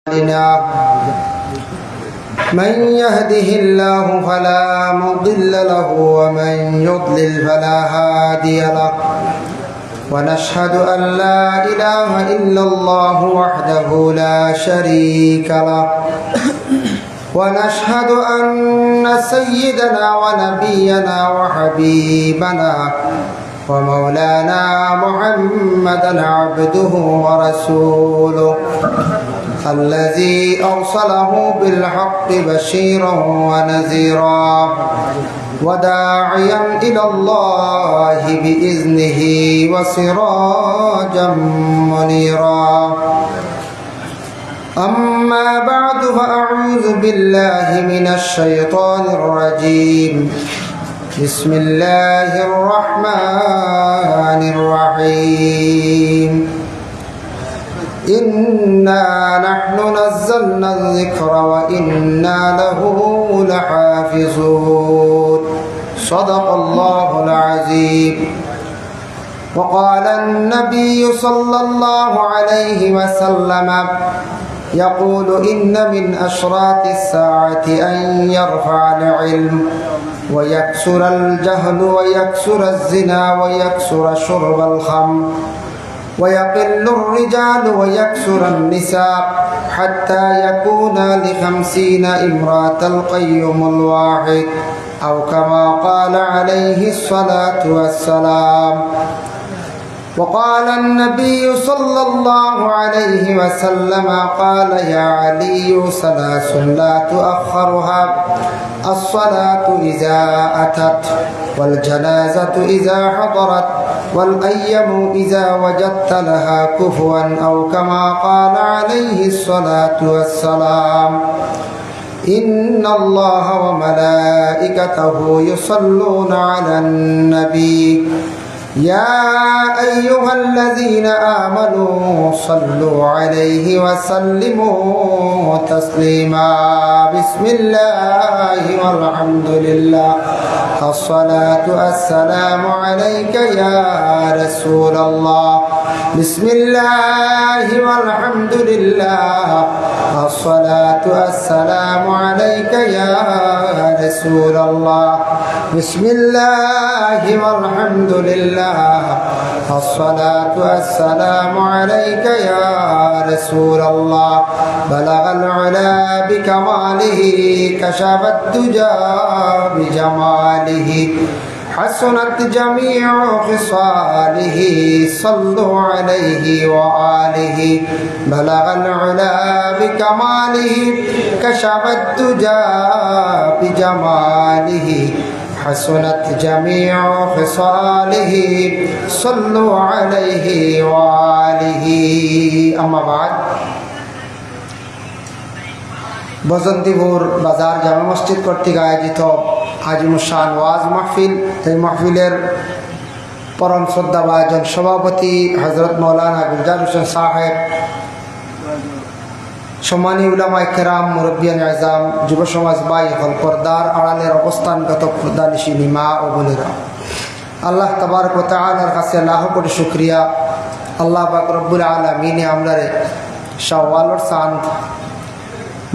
من يهده الله فلا مضل له ومن يضلل فلا هادي له ونشهد أن لا إله إلا الله وحده لا شريك له ونشهد أن سيدنا ونبينا وحبيبنا ومولانا محمدا عبده ورسوله الذي أرسله بالحق بشيرا ونذيرا وداعيا إلى الله بإذنه وسراجا منيرا أما بعد فأعوذ بالله من الشيطان الرجيم بسم الله الرحمن الرحيم إنا نحن نزلنا الذكر وإنا له لحافظون صدق الله العظيم وقال النبي صلى الله عليه وسلم يقول إن من أشراط الساعة أن يرفع العلم ويكسر الجهل ويكسر الزنا ويكسر شرب الخمر ويقل الرجال ويكسر النساء حتى يكون ل50 امرأة القيم الواحد أو كما قال عليه الصلاة والسلام. وقال النبي صلى الله عليه وسلم قال يا علي ثلاث لا تؤخرها الصلاة إذا أتت والجنازة إذا حضرت والأيم إذا وجدت لها كفوا أو كما قال عليه الصلاة والسلام. إن الله وملائكته يصلون على النبي يا أيها الذين آمنوا صلوا عليه وسلموا تسليما. بسم الله والحمد لله الصلاة والسلام عليك يا رسول الله. بسم الله والحمد لله الصلاة والسلام عليك يا رسول الله. بسم الله والحمد لله الصلاة والسلام عليك يا رسول الله. بلغ العلا بكماله كشف الدجى بجماله حسنت جميع خصاله صلوا عليه وآله. بلغ العلا بكماله كشف الدجى بجماله حسنت جميع خصاله صلوا عليه وآله. أما بعد বজন্তিপুর বাজার জামে মসজিদ কর্তৃক আয়োজিত আজিমুশান ওয়াজ মাহফিল, এই মাহফিলের পরম শ্রদ্ধাভাজন সভাপতি হযরত মৌলানা গুলজার হোসেন সাহেব, সম্মানী উলামায়ে কেরাম, মুরব্বিয়ান আযম, যুব সমাজ ভাই হল, পর্দার আড়ালের অবস্থানগত পর্দানিশিনী মা ও বোনেরা, আল্লাহ তাবারক ওয়া তাআলার কাছে লাখ কোটি শুকরিয়া। আল্লাহ পাক রব্বুল আলামিনে আমরারে শাওয়ালর চাঁদ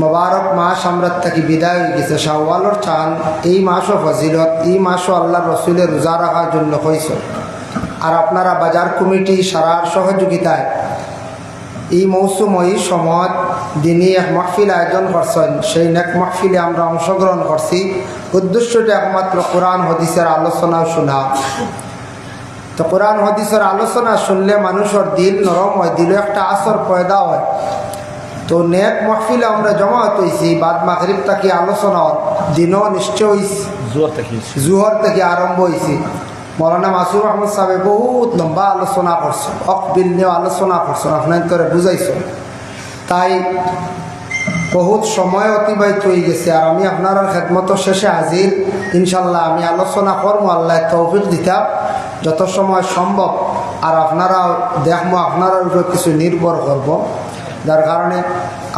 মোবারক মাস আমরা থাকি বিদায় হয়ে গেছে। শাওয়ালর চাঁদ এই মাসও ফজিলত, এই মাসও আল্লাহ রসুলের রোজা রাখার জন্য হয়েছে। আর আপনারা বাজার কমিটি সারার সহযোগিতায় এই মৌসুম এই সময় দিনই এক মাহফিল আয়োজন করছেন। সেই নেক মাহফিলে আমরা অংশগ্রহণ করছি। উদ্দেশ্যটা একমাত্র কোরআন হাদিসের আলোচনা শোনা। তো কোরআন হাদিসের আলোচনা শুনলে মানুষের দিল নরম হয়, দিলে একটা আসর পয়দা হয়। তো নেক মাহফিলে আমরা জমাত হয়েছি, বাদ মাগরিব থেকে আলোচনা দিনও নিশ্চয় জুহর থেকে আরম্ভ হয়েছি। মৌলানা মাসুর আহমদ সাহেব বহুত লম্বা আলোচনা করছেন, অকবিল নিয়েও আলোচনা করছেন, আপনার তোরে বুঝাইছেন। তাই বহুত সময় অতিবাহিত হয়ে গেছে। আর আমি আপনার খেদমত শেষে হাজির। ইনশাল্লাহ আমি আলোচনা করবো, আল্লাহ তৌফিক দিতাম যত সময় সম্ভব। আর আপনারাও দেখবো, আপনার উপর কিছু নির্ভর করব, যার কারণে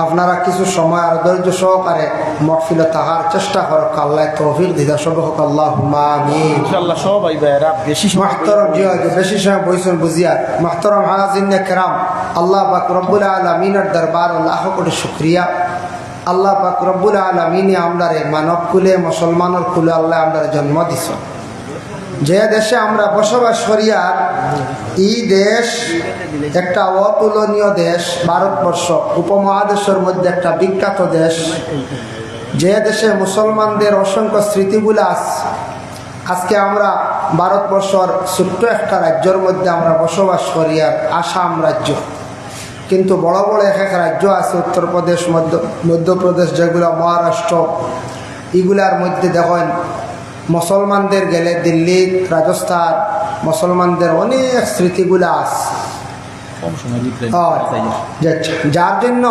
আপনারা কিছু সময় আর ধৈর্য সহকারে মহফিলে থাকার চেষ্টা করক। আল্লাহ তৌফিক দিদা সব হোক। আল্লাহুম্মা আমিন। ইনশাআল্লাহ সবাই ভাইরা বেশি মাহতারাম বেশি সময় বইছেন বুঝিয়া। মাহতারাম হাজিরিনে কেরাম, আল্লাহ পাক রব্বুল আলামিনের দরবার লাখ কোটি শুকরিয়া। আল্লাহ পাক রব্বুল আলামিনে আমরারে মানব কুলে মুসলমানের কুলে আল্লাহ আমরারে জন্ম দিছ। যে দেশে আমরা বসবাস করিয়া এই দেশ একটা অতুলনীয় দেশ, ভারতবর্ষ উপমহাদেশের মধ্যে একটা বিখ্যাত দেশ, যে দেশে মুসলমানদের অসংখ্য স্মৃতিগুলো আছে। আজকে আমরা ভারতবর্ষর ছোট্ট একটা রাজ্যের মধ্যে আমরা বসবাস করি, আর আসাম রাজ্য। কিন্তু বড় বড় এক এক রাজ্য আছে, উত্তরপ্রদেশ, মধ্যপ্রদেশ, যেগুলো মহারাষ্ট্র, এগুলার মধ্যে দেখেন মুসলমানদের গেলে দিল্লি, রাজস্থান, মুসলমানদের অনেক স্মৃতিগুলো আছে। যার জন্য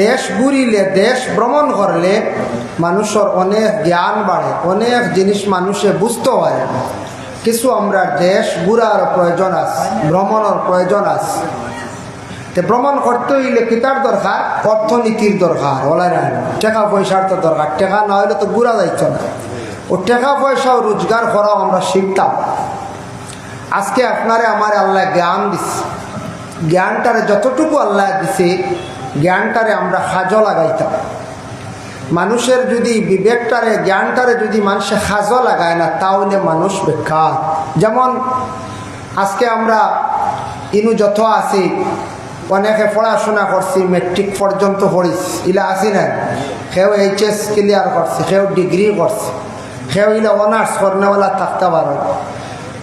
দেশ ঘুরিলে, দেশ ভ্রমণ করলে মানুষের অনেক জ্ঞান বাড়ে, অনেক জিনিস মানুষে বুঝতে পারে। কিছু আমরা দেশ ঘুরার প্রয়োজন আছে, ভ্রমণের প্রয়োজন আছে। ভ্রমণ করতে হইলে কিতার দরকার, অর্থনীতির দরকার, টাকা পয়সার তো দরকার। টাকা না হইলে তো ঘুরা যাইত না। ও টাকা পয়সা রোজগার করাও আমরা শিখতাম। আজকে আপনারে আমার আল্লাহ জ্ঞান দিচ্ছে, জ্ঞানটারে যতটুকু আল্লাহ দিছে জ্ঞানটারে আমরা কাজে লাগাইতাম। মানুষের যদি বিবেকটারে, জ্ঞানটারে যদি মানুষে কাজে লাগায় না, তাহলে মানুষ বেকার। যেমন আজকে আমরা ইনু যত আছি, অনেকে পড়াশোনা করছি, মেট্রিক পর্যন্ত পড়িস, ইলা আসি না। কেউ এইচএস ক্লিয়ার করছে, কেউ ডিগ্রি করছে, কেউ ইলা অনার্স করনেওয়ালা থাকতে পারে।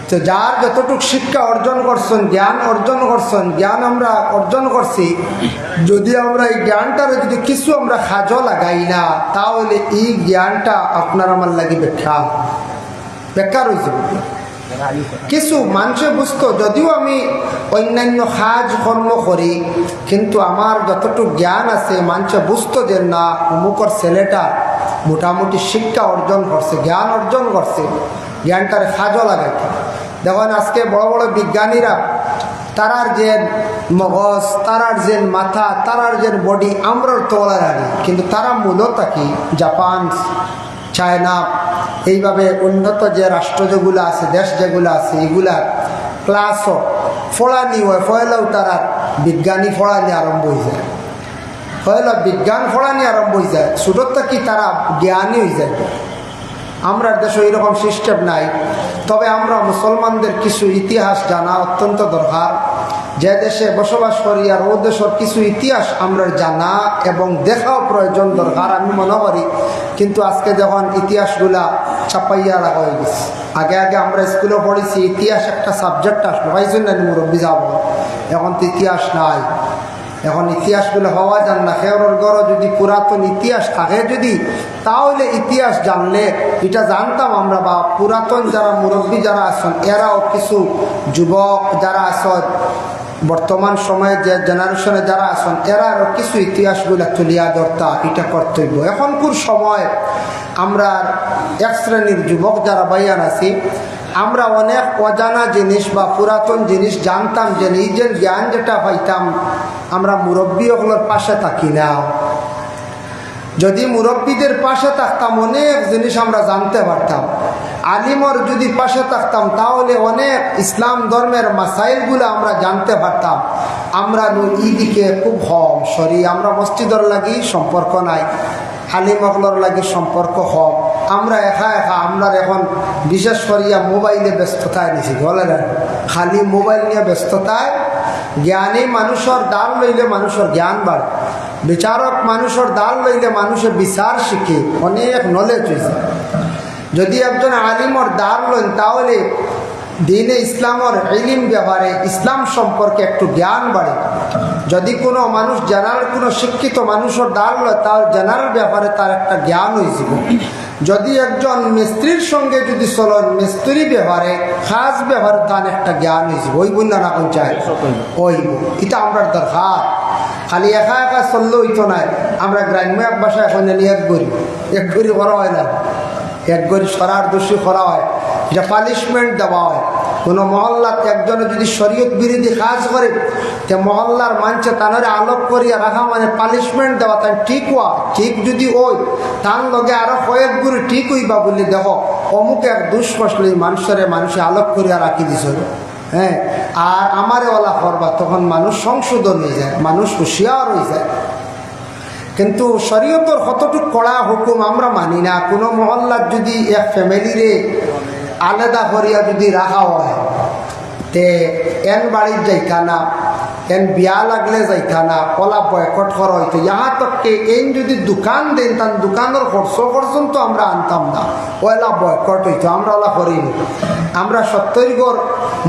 তো যার যতটুকু শিক্ষা অর্জন করছেন, জ্ঞান অর্জন করছেন, জ্ঞান আমরা অর্জন করছি, যদি আমরা এই জ্ঞানটারে যদি কিছু আমরা কাজে লাগাই না, তাহলে এই জ্ঞানটা আপনার আমার লাগি বেকার হয়েছে। কিছু মানুষে বুঝতো, যদিও আমি অন্যান্য কাজ কর্ম করি, কিন্তু আমার যতটুকু জ্ঞান আছে মানুষে বুঝতো যে না, অমুকর ছেলেটা মোটামুটি শিক্ষা অর্জন করছে, জ্ঞান অর্জন করছে, জ্ঞানটারে কাজে লাগাইতে। দেখুন আজকে বড় বড় বিজ্ঞানীরা, তারার যে মগজ, তারার যে মাথা, তারার যে বডি আমরার তোলার আগে, কিন্তু তারা মূলত কি জাপান, চায়না, এইভাবে উন্নত যে রাষ্ট্র যেগুলো আছে, দেশ যেগুলো আছে, এগুলার ক্লাসও ফোড়ানি হয়, ফয়লাও তারা বিজ্ঞানী ফোড়ানি আরম্ভ হয়ে যায়, ফয়লা বিজ্ঞান ফোড়ানি আরম্ভ হয়ে যায়, ছোটোটা কি তারা জ্ঞানী হয়ে যায়। আমরা দেশে এইরকম সিস্টেম নাই। তবে আমরা মুসলমানদের কিছু ইতিহাস জানা অত্যন্ত দরকার। যে দেশে বসবাস করি আর ও দেশের কিছু ইতিহাস আমরা জানা এবং দেখাও প্রয়োজন দরকার, আমি মনে করি। কিন্তু আজকে যখন ইতিহাসগুলা চাপাইয়া রাখা হয়ে গেছে, আগে আগে আমরা স্কুলে পড়েছি, ইতিহাস একটা সাবজেক্ট আসলো, পাইছেন না মুরব্বী যাব, এখন তো ইতিহাস নাই। এখন ইতিহাসগুলো হওয়া যান না। খেওর গড় যদি পুরাতন ইতিহাস থাকে যদি, তাহলে ইতিহাস জানলে এটা জানতাম আমরা, বা পুরাতন যারা মুরব্বী যারা আছেন, এরাও কিছু যুবক যারা আছেন, বর্তমান সময়ে যে জেনারেশনে যারা আছেন, এরাও কিছু ইতিহাসগুলো তুলিয়া ধরতা, এটা কর্তব্য। এখনকার সময় আমরা এক শ্রেণীর যুবক যারা বাইয়ান আছি, আমরা অনেক অজানা জিনিস বা পুরাতন জিনিস জানতাম, যে নিজের জ্ঞান যেটা পাইতাম আমরা মুরব্বী ওগুলোর পাশে থাকি না। যদি মুরব্বীদের পাশে থাকতাম অনেক জিনিস আমরা জানতে পারতাম। আলিমর যদি পাশে থাকতাম তাহলে অনেক ইসলাম ধর্মের মাসাইলগুলো আমরা জানতে পারতাম। আমরা ইদিকে খুব কম সরি, আমরা মসজিদর লাগি সম্পর্ক নাই, আলিমগলর লাগি সম্পর্ক কম। আমরা একা একা, আমরা এখন বিশেষ করিয়া মোবাইলে ব্যস্ততায় নিছি, বলে না, খালি মোবাইল নিয়ে ব্যস্ততায়। জ্ঞানী মানুষের দাল লইলে মানুষের জ্ঞান বাড়ে, বিচারক মানুষের দাল লইলে মানুষের বিচার শিখে, অনেক নলেজ হয়েছে। যদি একজন আলিমর দাল লইন, তাহলে দিনে ইসলামর ইলিম ব্যাপারে, ইসলাম সম্পর্কে একটু জ্ঞান বাড়ে। যদি কোনো মানুষ জেনারেল, কোনো শিক্ষিত মানুষের দাল লয়, তার জেনারেল ব্যাপারে তার একটা জ্ঞান হয়েছিল। যদি একজন মিস্ত্রির সঙ্গে যদি চলেন, মিস্ত্রি ব্যবহারে, খাস ব্যবহারে তার একটা জ্ঞান হয়েছিল। ওই বলল না কোন চাই, ওই এটা আমরা দরকার। খালি একা একা চললে হইতো না। আমরা গ্রাম্য এক বাসায় এখন এক গড়ি করা হয় না, এক গড়ি সরার দোষী করা হয়, এটা পানিশমেন্ট দেওয়া হয়। কোনো মহল্লাত একজনে যদি শরীয়ত বিরোধী কাজ করে তে মহল্লার মানুষে তানারে আলোক করিয়া রাখা মানে পানিশমেন্ট দেওয়া তাই ঠিক হওয়া ঠিক যদি ওই তার লগে আরো কয়েক গুরু ঠিক হইবা বলি দেখো অমুক এক দুষ্পশলি মানুষে আলোক করিয়া রাখি দিছ হ্যাঁ আর আমারে ওলা করবা তখন মানুষ সংশোধন হয়ে যায় মানুষ হুঁশিয়ার হয়ে যায় কিন্তু শরীয়তর কতটুকু কড়া হুকুম আমরা মানি না কোনো মহল্লার যদি এক ফ্যামিলিরে আলাদা করিয়া যদি রাখা হয় তে এন বাড়ির যাইতা না এন বিয়া লাগলে যাইতা না ওলা বয়কট করা হইতো ইহা তককে এন যদি দোকান দেন তার দোকানের খরচ পর্যন্ত আমরা আনতাম না ওলা বয়কট হইতো আমরা ওলা করিনি আমরা 70 গড়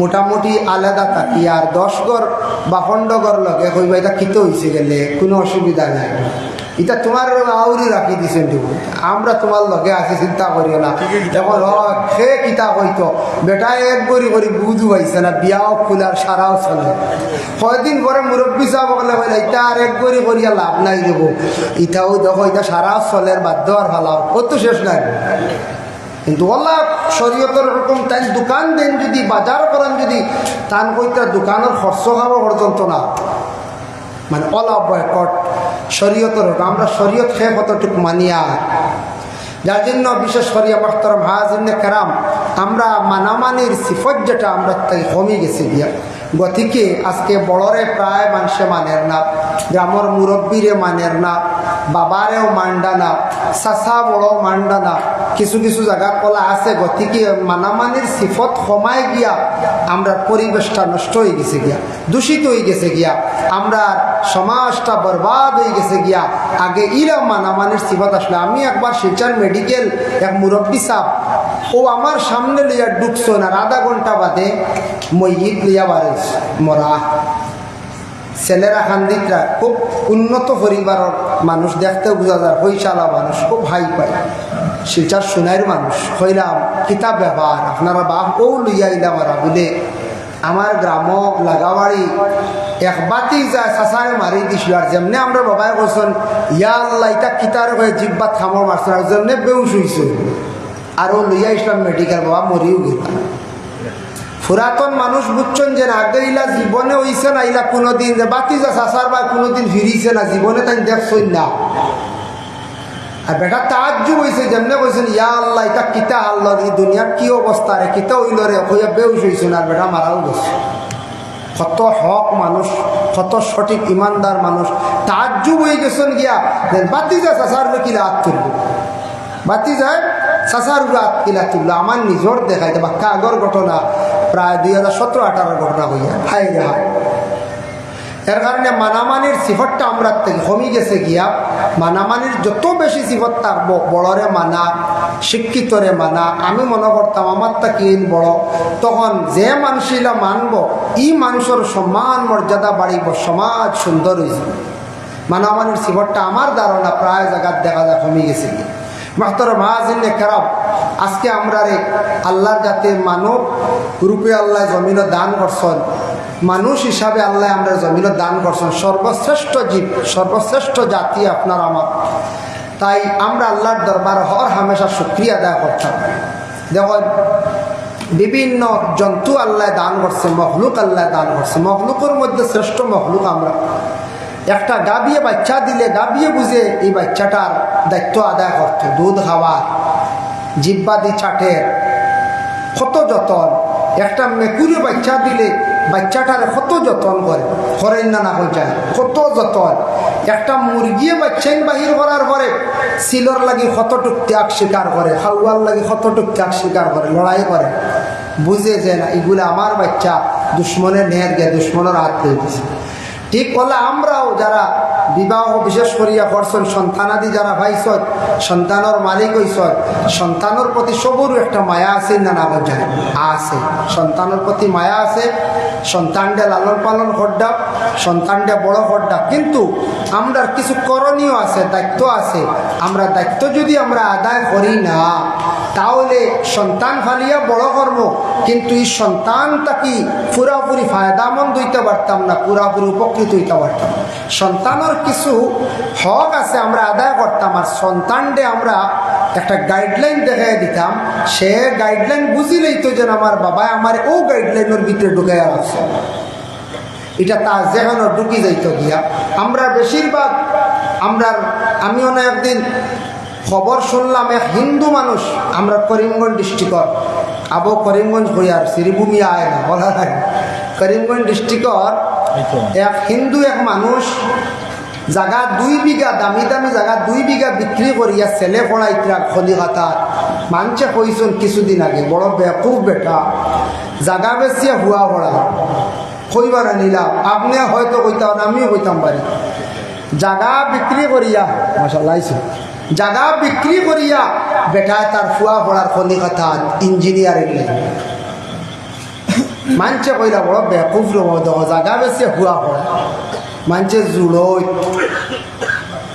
মোটামুটি আলাদা থাকি আর 10 গড় বা 15 গড় লগে কইবা এটা কিতে হয়েছে গেলে কোনো অসুবিধা নাই এটা তোমার আউরি রাখি দিছেন আমরা তোমার লগে আছি চিন্তা করিও না এখন সে কিতা কইতো বেটা এক গড়ি করি বুঝু পাইছে না বিয়াও খুলার সারাও চলে কয়দিন পরে মুরব্বী সাহেব বলে বলে এটা আর এক গড়ি করিয়া লাভ নাই দেবো ইটাও দেখো এটা সারাও চলের বাধ্য আর ভালাও কত শেষ নাই কিন্তু ওলা শরীয়তের রকম তাই দোকান দেন যদি বাজার করেন যদি তান কইতা দোকানের খরচ খাবো পর্যন্ত না মানে ওলা বয়কট শরীয়তের আমরা শরীয়ত খেয়ে কতটুকু মানিয়া যার জন্য বিশেষ করিয়া মোহতারাম হাজিরিনে কেরাম আমরা মানামানির সিফত যেটা আমরা তাই কমে গেছে গিয়া গতিকে আজকে বড়রে প্রায় মানুষে মানের না গ্রামের মুরব্বীরে মানের না বাবারেও মান্ডা না চাচা বড় মান্ডা না কিছু কিছু জায়গা কলা আছে গতিকে মানামানির সিফত কমায় গিয়া আমরা পরিবেশটা নষ্ট হয়ে গেছে গিয়া দূষিত হয়ে গেছে গিয়া আমরা সমাজটা বরবাদ হয়ে গেছে গিয়া আগে ইরা মানামানির সিফত আসলে আমি একবার শিলচর মেডিকেল এক মুরব্বী সাহ ও আমার সামনে লিয়া ঢুকছো না আধা ঘন্টা বাদে মইত লিয়া বাড়িস মরা ছেলেরা খান্দিকরা খুব উন্নত পরিবারের মানুষ দেখতে বোঝা যায় হইসালা মানুষ খুব হাই পায় শিলচার সোনাইয়ের মানুষ হইলাম কিতাব ব্যবহার আপনারা বাপ ও লইয়া ইলাম ওরা বলে আমার গ্রাম লাগাবাড়ি এক বাতি যায় চাচারে মারি দিছিল আর যেমনি আমরা বাবাই কৈছেন ইয়া আল্লাহ ইটা কিতার হয়ে জিব্বাত খামর মারছেন আর যেমনি বেউস হইছে আর ও লইয়া ইসলাম মেডিকেল বাবা মরিও গেল পুরাতন মানুষ বুঝছেন যে আগে ইলা জীবনে হইছে না ইলা কোনোদিন যে বাতি যা চাচার বা কোনোদিন ফিরিছে না জীবনে তাই দেখছই না আর বেটা তাজ্জুব হইছে যেমনে কইছেন ইয়া আল্লাহ এটা কিতা আল্লাহ এই দুনিয়ার কি অবস্থা রে কিতা হইল রে হইয়া বেউস হইছে না বেটা মারাও গেছে কত হক মানুষ কত সঠিক ইমানদার মানুষ তাজ্জুব হয়ে গেছেন গিয়া বাতি যা চাচার কিলা হাত তুলব বাতি যায় চাচার হাত কিলা তুললো আমার নিজর দেখাইতে বা আগর ঘটনা প্রায় 2017-18 ঘটনা হইয়া হাই রে হাই এর কারণে মানামানির সিফতটা আমরা থেকে কমে গেছে গিয়া মানামানির যত বেশি সিফত থাকবো বড়রে মানা শিক্ষিতরে মানা আমি মনে করতাম আমার তা কি বড় তখন যে মানুষইলা মানব ই মানুষের সম্মান মর্যাদা বাড়িব সমাজ সুন্দর হয়েছে মানামানির সিফতটা আমার ধারণা প্রায় জায়গার দেখা যায় কমে গেছে গিয়া মোহতারাম হাজিরিনে কেরাম আজকে আমরা রে আল্লাহর যাতে মানব রূপে আল্লাহ জমিনও দান করছেন মানুষ হিসাবে আল্লাহ আমরা জমিনও দান করছেন সর্বশ্রেষ্ঠ জীব সর্বশ্রেষ্ঠ জাতি আপনার আমার তাই আমরা আল্লাহর দরবার হর হামেশা শুকরিয়া আদায় করতাম দেখুন বিভিন্ন জন্তু আল্লাহ দান করছে মখলুক আল্লাহ দান করছে মখলুকের মধ্যে শ্রেষ্ঠ মখলুক আমরা একটা গাবিয়ে বাচ্চা দিলে গাবিয়ে বুঝে এই বাচ্চাটার দায়িত্ব আদায় করতো দুধ খাওয়ার জিব্বাদি চাটের কত যতন একটা মেকুরি বাচ্চা দিলে বাচ্চাটার কত যতন করে করেন না হয়ে যায় কত যতন একটা মুরগিয়ে বাচ্চাইন বাহির করার পরে সিলর লাগি কতটুক ত্যাগ স্বীকার করে খাওয়ার লাগি কতটুক ত্যাগ স্বীকার করে লড়াই করে বুঝে যে না এগুলো আমার বাচ্চা দুশ্মনের নেহের গে দুশ্মনের হাত পেয়ে দিছে ঠিক বলে আমরাও যারা বিবাহ বিশেষ করিয়া করছেন সন্তানাদি যারা ভাইছত সন্তানের মালিক হইছত সন্তানের প্রতি সবরও একটা মায়া আছে না না বোঝায় আছে সন্তানের প্রতি মায়া আছে সন্তানটা লালন পালন করডা সন্তানটা বড় করডা কিন্তু আমরা কিছু করণীয় আছে দায়িত্ব আছে আমরা দায়িত্ব যদি আমরা আদায় করি না তাহলে সন্তান ফালিয়া বড় কর্ম, কিন্তু এই সন্তানটা কি পুরাপুরি ফায়দামন্দ হইতে পারতাম না, পুরাপুরি উপকৃত হইতে পারতাম। সন্তানের কিছু হক আছে আমরা আদায় করতাম, আর সন্তানকে আমরা একটা গাইডলাইন দেখাই দিতাম, সে গাইডলাইন বুঝিলেই তো যেন আমার বাবা আমার ও গাইডলাইনের ভিতরে ঢুকে আছে, এটা তার যেখানে ঢুকি যাইত গিয়া। আমরা বেশিরভাগ আমি অনেক একদিন খবর শুনলাম, এক হিন্দু মানুষ, আমরা করিমগঞ্জ ডিস্ট্রিক্টর, আবু করিমগঞ্জ হইয়ার শ্রীভূমি আয় না বলা হয়, করিমগঞ্জ ডিস্ট্রিক্টর এক হিন্দু এক মানুষ জায়গা 2 বিঘা, দামি দামি জায়গা 2 বিঘা বিক্রি করিয়া ছেলে পড়াইতরা খলিকাতার মানছে কইসুন কিছুদিন আগে, বড় বেকুব বেটা জায়গা বেচিয়া হুয়া পড়া কইবার নিলাম, আপনি হয়তো কইতাম আমিও কইতাম পারি, জায়গা বিক্রি করিয়া মাশাআল্লাহ জায়গা বিক্রি করিয়া বেটায় তার ফুয়া পড়ার কলিকাতার ইঞ্জিনিয়ারিং লাইন মানছে কইলা বড় বেকুব জায়গা বেচিয়া হুয়া পড়া মানছে জুড়োই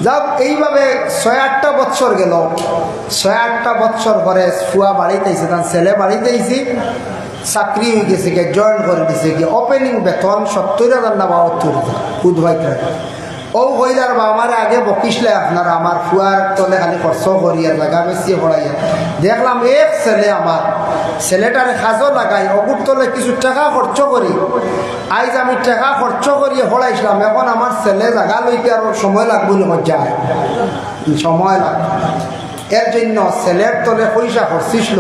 যাক। এইভাবে 6-8টা বৎসর গেল, 6-8টা বৎসর পরে ফুয়া বাড়িতে আইছে, তার ছেলে বাড়িতে আইছি, চাকরি হয়ে গেছে গিয়ে, জয়েন করে দিছে গিয়ে, ওপেনিং বেতন 70,000 না 72,000 উদ্ভাই করে। ও কইলার বা আমার আগে বকিসলে আপনারা আমার ফুয়ার তলে খালি খরচ করিয়া জায়গা বেশিয়ে পড়াইয়া দেখলাম এক ছেলে আমার ছেলেটারে সাজো লাগাই অগুর তলে কিছু টাকা খরচ করি, আইজ আমি টাকা খরচ করিয়ে পড়াইছিলাম, এখন আমার ছেলে জায়গা লইতে আরো সময় লাগবে না, যায় সময় লাগবে। এর জন্য ছেলের তলে পয়সা খরচিছিল,